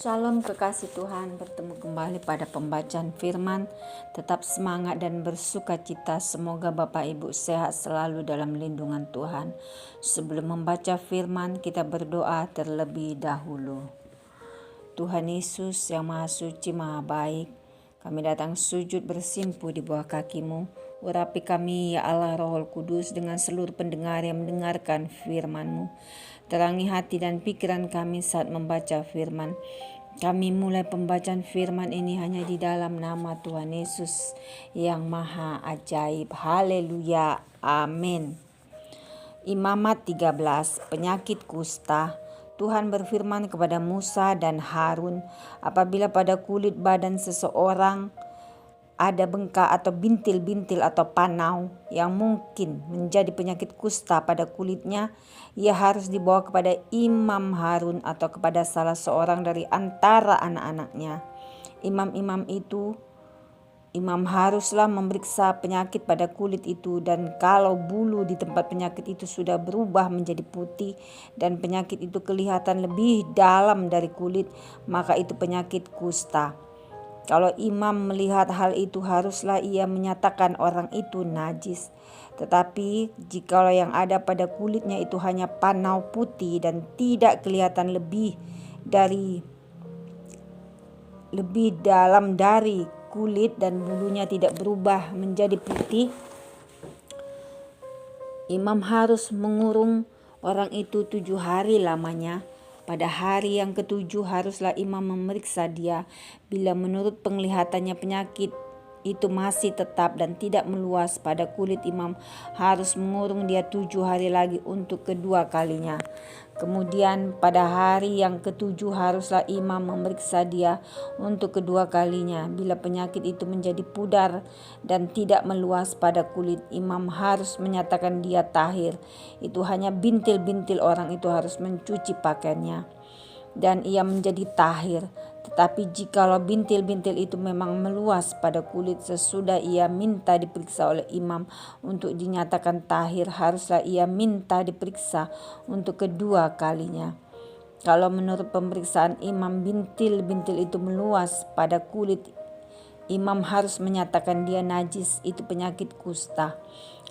Shalom kekasih Tuhan, bertemu kembali pada pembacaan firman. Tetap semangat dan bersuka cita. Semoga Bapak Ibu sehat selalu dalam lindungan Tuhan. Sebelum membaca firman, kita berdoa terlebih dahulu. Tuhan Yesus yang Maha Suci, Maha Baik, kami datang sujud bersimpuh di bawah kaki-Mu. Urapi kami ya Allah Roh Kudus dengan seluruh pendengar yang mendengarkan firman-Mu. Terangi hati dan pikiran kami saat membaca firman. Kami mulai pembacaan firman ini hanya di dalam nama Tuhan Yesus yang Maha Ajaib. Haleluya. Amin. Imamat 13, penyakit kusta. Tuhan berfirman kepada Musa dan Harun, apabila pada kulit badan seseorang ada bengkak atau bintil-bintil atau panau yang mungkin menjadi penyakit kusta pada kulitnya, ia harus dibawa kepada Imam Harun atau kepada salah seorang dari antara anak-anaknya. Imam haruslah memeriksa penyakit pada kulit itu, dan kalau bulu di tempat penyakit itu sudah berubah menjadi putih dan penyakit itu kelihatan lebih dalam dari kulit, maka itu penyakit kusta. Kalau imam melihat hal itu, haruslah ia menyatakan orang itu najis. Tetapi jikalau yang ada pada kulitnya itu hanya panau putih dan tidak kelihatan lebih dalam dari kulit dan bulunya tidak berubah menjadi putih, imam harus mengurung orang itu 7 hari lamanya. Pada hari yang ke-7 haruslah imam memeriksa dia. Bila menurut penglihatannya penyakit itu masih tetap dan tidak meluas pada kulit, imam harus mengurung dia 7 hari lagi untuk kedua kalinya. Kemudian pada hari yang ke-7 haruslah imam memeriksa dia untuk kedua kalinya. Bila penyakit itu menjadi pudar dan tidak meluas pada kulit, imam harus menyatakan dia tahir. Itu hanya bintil-bintil, orang itu harus mencuci pakaiannya dan ia menjadi tahir. Tetapi jikalau bintil-bintil itu memang meluas pada kulit sesudah ia minta diperiksa oleh imam untuk dinyatakan tahir, haruslah ia minta diperiksa untuk kedua kalinya. Kalau menurut pemeriksaan imam bintil-bintil itu meluas pada kulit, imam harus menyatakan dia najis, itu penyakit kusta.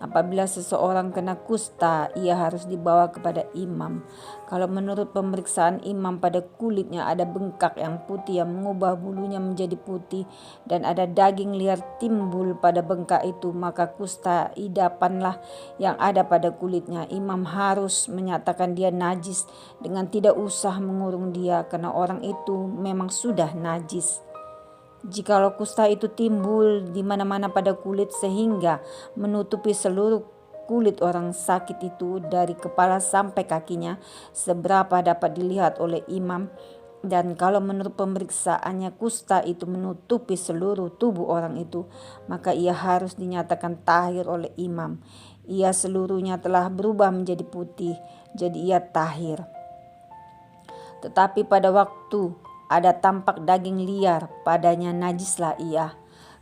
Apabila seseorang kena kusta, ia harus dibawa kepada imam. Kalau menurut pemeriksaan imam pada kulitnya ada bengkak yang putih yang mengubah bulunya menjadi putih dan ada daging liar timbul pada bengkak itu, maka kusta idapanlah yang ada pada kulitnya. Imam harus menyatakan dia najis dengan tidak usah mengurung dia, karena orang itu memang sudah najis. Jikalau kusta itu timbul di mana-mana pada kulit sehingga menutupi seluruh kulit orang sakit itu dari kepala sampai kakinya, seberapa dapat dilihat oleh imam, dan kalau menurut pemeriksaannya kusta itu menutupi seluruh tubuh orang itu, maka ia harus dinyatakan tahir oleh imam. Ia seluruhnya telah berubah menjadi putih, jadi ia tahir. Tetapi pada waktu ada tampak daging liar padanya, najislah ia.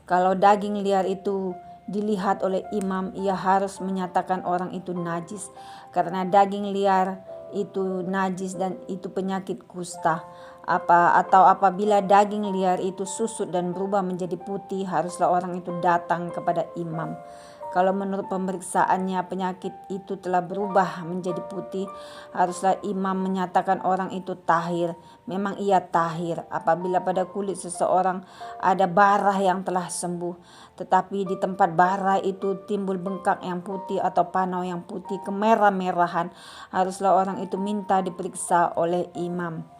Kalau daging liar itu dilihat oleh imam, ia harus menyatakan orang itu najis, karena daging liar itu najis dan itu penyakit kusta. Atau apabila daging liar itu susut dan berubah menjadi putih, haruslah orang itu datang kepada imam. Kalau menurut pemeriksaannya penyakit itu telah berubah menjadi putih, haruslah imam menyatakan orang itu tahir. Memang ia tahir. Apabila pada kulit seseorang ada bara yang telah sembuh, tetapi di tempat bara itu timbul bengkak yang putih atau panau yang putih kemerah-merahan, haruslah orang itu minta diperiksa oleh imam.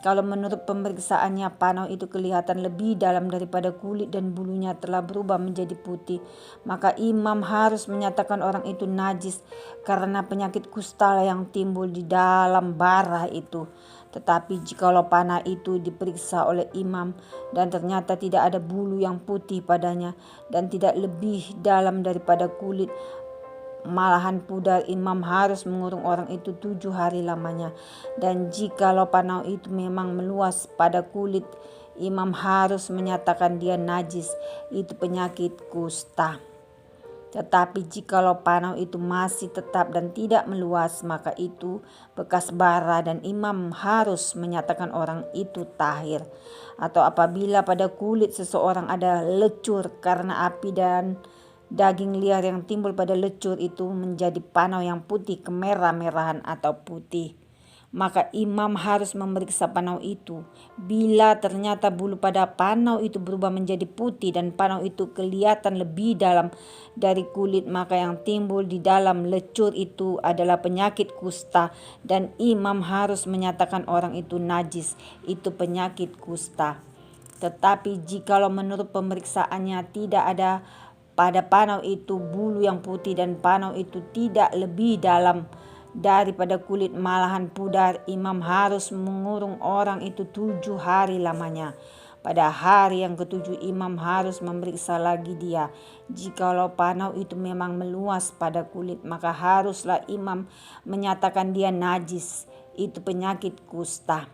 Kalau menurut pemeriksaannya panau itu kelihatan lebih dalam daripada kulit dan bulunya telah berubah menjadi putih, maka imam harus menyatakan orang itu najis, karena penyakit kusta yang timbul di dalam bara itu. Tetapi jikalau panah itu diperiksa oleh imam dan ternyata tidak ada bulu yang putih padanya dan tidak lebih dalam daripada kulit, malahan pudar, imam harus mengurung orang itu 7 hari lamanya. Dan jikalau panau itu memang meluas pada kulit, imam harus menyatakan dia najis, itu penyakit kusta. Tetapi jikalau panau itu masih tetap dan tidak meluas, maka itu bekas bara dan imam harus menyatakan orang itu tahir. Atau apabila pada kulit seseorang ada lecur karena api dan daging liar yang timbul pada lecur itu menjadi panau yang putih kemerah-merahan atau putih, maka imam harus memeriksa panau itu. Bila ternyata bulu pada panau itu berubah menjadi putih dan panau itu kelihatan lebih dalam dari kulit, maka yang timbul di dalam lecur itu adalah penyakit kusta dan imam harus menyatakan orang itu najis. Itu penyakit kusta. Tetapi jikalau menurut pemeriksaannya tidak ada pada panau itu bulu yang putih dan panau itu tidak lebih dalam daripada kulit malahan pudar, imam harus mengurung orang itu 7 hari lamanya. Pada hari yang ketujuh imam harus memeriksa lagi dia. Jikalau panau itu memang meluas pada kulit, maka haruslah imam menyatakan dia najis. Itu penyakit kusta.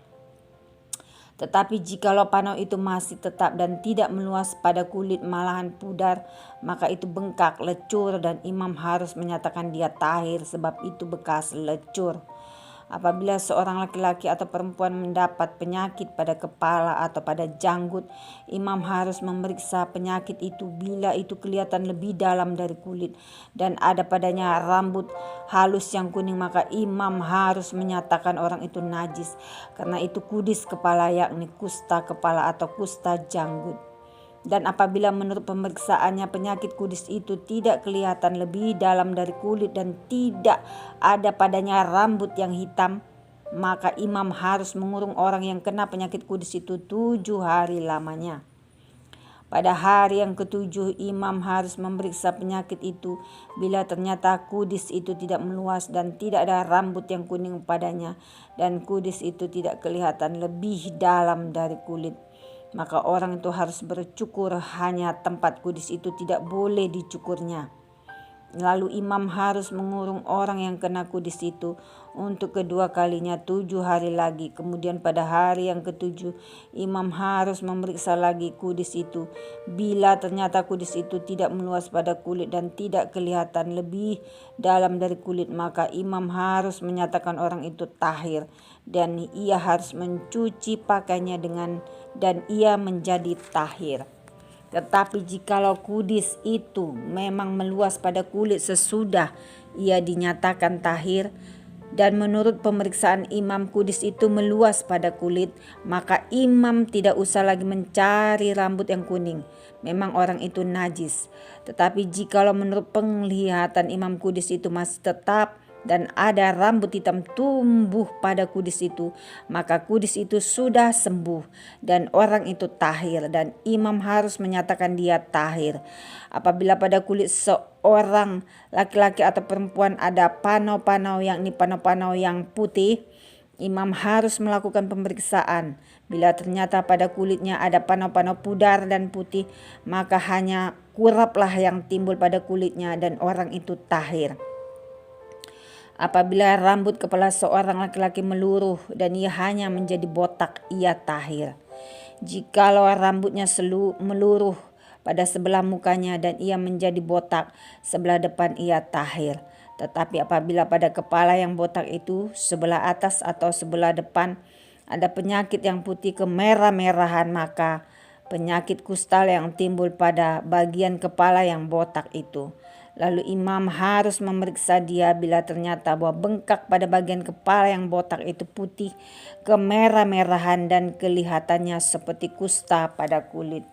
Tetapi jikalau panau itu masih tetap dan tidak meluas pada kulit malahan pudar, maka itu bengkak, lecur, dan imam harus menyatakan dia tahir sebab itu bekas lecur. Apabila seorang laki-laki atau perempuan mendapat penyakit pada kepala atau pada janggut, imam harus memeriksa penyakit itu. Bila itu kelihatan lebih dalam dari kulit dan ada padanya rambut halus yang kuning, maka imam harus menyatakan orang itu najis, karena itu kudis kepala, yakni kusta kepala atau kusta janggut. Dan apabila menurut pemeriksaannya penyakit kudis itu tidak kelihatan lebih dalam dari kulit dan tidak ada padanya rambut yang hitam, maka imam harus mengurung orang yang kena penyakit kudis itu 7 hari lamanya. Pada hari yang ketujuh imam harus memeriksa penyakit itu. Bila ternyata kudis itu tidak meluas dan tidak ada rambut yang kuning padanya dan kudis itu tidak kelihatan lebih dalam dari kulit, maka orang itu harus bercukur, hanya tempat kudis itu tidak boleh dicukurnya. Lalu imam harus mengurung orang yang kena kudis itu untuk kedua kalinya 7 hari lagi. Kemudian pada hari yang ketujuh imam harus memeriksa lagi kudis itu. Bila ternyata kudis itu tidak meluas pada kulit dan tidak kelihatan lebih dalam dari kulit, maka imam harus menyatakan orang itu tahir dan ia harus mencuci pakaiannya dan ia menjadi tahir. Tetapi jikalau kudis itu memang meluas pada kulit sesudah ia dinyatakan tahir, dan menurut pemeriksaan imam kudis itu meluas pada kulit, maka imam tidak usah lagi mencari rambut yang kuning. Memang orang itu najis. Tetapi jikalau menurut penglihatan imam kudis itu masih tetap dan ada rambut hitam tumbuh pada kudis itu, maka kudis itu sudah sembuh dan orang itu tahir dan imam harus menyatakan dia tahir. Apabila pada kulit seorang laki-laki atau perempuan ada panau-panau, yakni panau-panau yang putih, imam harus melakukan pemeriksaan. Bila ternyata pada kulitnya ada panau-panau pudar dan putih, maka hanya kuraplah yang timbul pada kulitnya dan orang itu tahir. Apabila rambut kepala seorang laki-laki meluruh dan ia hanya menjadi botak, ia tahir. Jikalau rambutnya meluruh pada sebelah mukanya dan ia menjadi botak sebelah depan, ia tahir. Tetapi apabila pada kepala yang botak itu sebelah atas atau sebelah depan ada penyakit yang putih kemerah-merahan, maka penyakit kusta yang timbul pada bagian kepala yang botak itu. Lalu imam harus memeriksa dia. Bila ternyata bahwa bengkak pada bagian kepala yang botak itu putih kemerah-merahan dan kelihatannya seperti kusta pada kulit,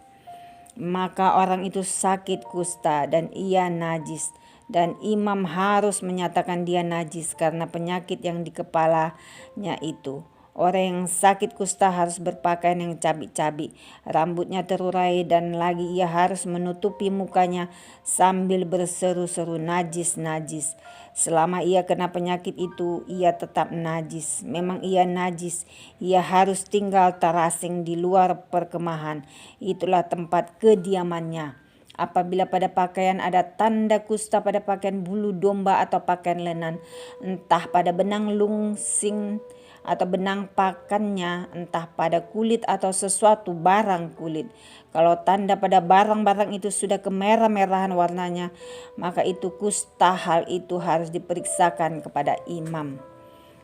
maka orang itu sakit kusta dan ia najis, dan imam harus menyatakan dia najis karena penyakit yang di kepalanya itu. Orang yang sakit kusta harus berpakaian yang cabik-cabik, rambutnya terurai, dan lagi ia harus menutupi mukanya sambil berseru-seru, najis, najis. Selama ia kena penyakit itu, ia tetap najis. Memang ia najis, ia harus tinggal terasing di luar perkemahan. Itulah tempat kediamannya. Apabila pada pakaian ada tanda kusta pada pakaian bulu domba atau pakaian lenan, entah pada benang lungsing atau benang pakannya, entah pada kulit atau sesuatu barang kulit. Kalau tanda pada barang-barang itu sudah kemerah-merahan warnanya, maka itu kusta. Hal itu harus diperiksakan kepada imam.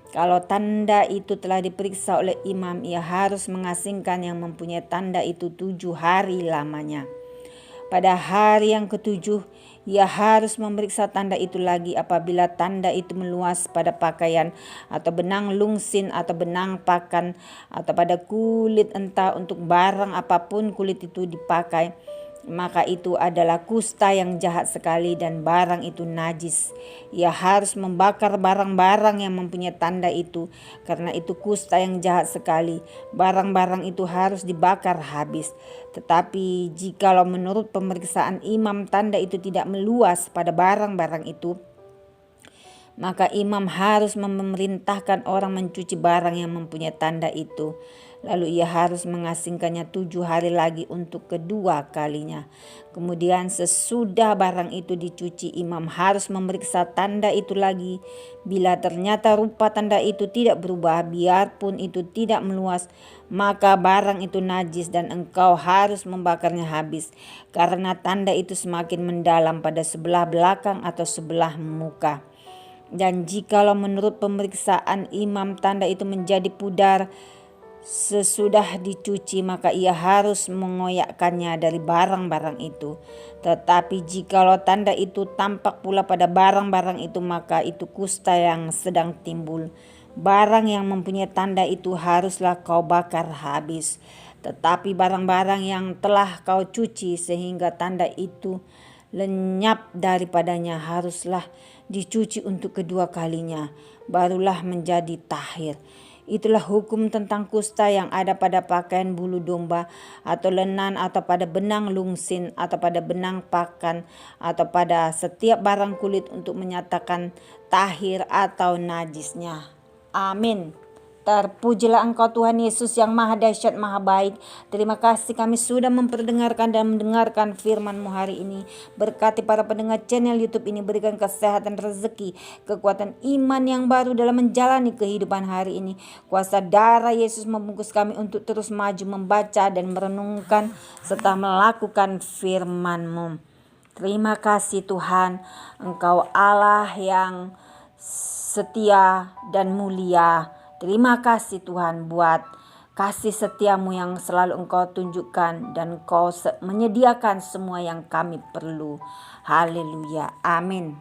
Kalau tanda itu telah diperiksa oleh imam, ia harus mengasingkan yang mempunyai tanda itu 7 hari lamanya. Pada hari yang ketujuh, ia harus memeriksa tanda itu lagi. Apabila tanda itu meluas pada pakaian atau benang lungsin atau benang pakan atau pada kulit, entah untuk barang apapun kulit itu dipakai, maka itu adalah kusta yang jahat sekali dan barang itu najis. Ia harus membakar barang-barang yang mempunyai tanda itu, karena itu kusta yang jahat sekali. Barang-barang itu harus dibakar habis. Tetapi jikalau menurut pemeriksaan imam tanda itu tidak meluas pada barang-barang itu, maka imam harus memerintahkan orang mencuci barang yang mempunyai tanda itu. Lalu ia harus mengasingkannya 7 hari lagi untuk kedua kalinya. Kemudian sesudah barang itu dicuci, imam harus memeriksa tanda itu lagi. Bila ternyata rupa tanda itu tidak berubah, biarpun itu tidak meluas, maka barang itu najis dan engkau harus membakarnya habis, karena tanda itu semakin mendalam pada sebelah belakang atau sebelah muka. Dan jikalau menurut pemeriksaan imam tanda itu menjadi pudar sesudah dicuci, maka ia harus mengoyakkannya dari barang-barang itu. Tetapi jikalau tanda itu tampak pula pada barang-barang itu, maka itu kusta yang sedang timbul. Barang yang mempunyai tanda itu haruslah kau bakar habis. Tetapi barang-barang yang telah kau cuci sehingga tanda itu lenyap daripadanya haruslah dicuci untuk kedua kalinya, barulah menjadi tahir. Itulah hukum tentang kusta yang ada pada pakaian bulu domba atau lenan atau pada benang lungsin atau pada benang pakan atau pada setiap barang kulit untuk menyatakan tahir atau najisnya. Amin. Terpujilah Engkau Tuhan Yesus yang maha dahsyat, maha baik. Terima kasih kami sudah memperdengarkan dan mendengarkan firman-Mu hari ini. Berkati para pendengar channel YouTube ini, berikan kesehatan, rezeki, kekuatan iman yang baru dalam menjalani kehidupan hari ini. Kuasa darah Yesus membungkus kami untuk terus maju membaca dan merenungkan serta melakukan firman-Mu. Terima kasih Tuhan, Engkau Allah yang setia dan mulia. Terima kasih Tuhan buat kasih setiamu yang selalu Engkau tunjukkan dan Engkau menyediakan semua yang kami perlu. Haleluya. Amin.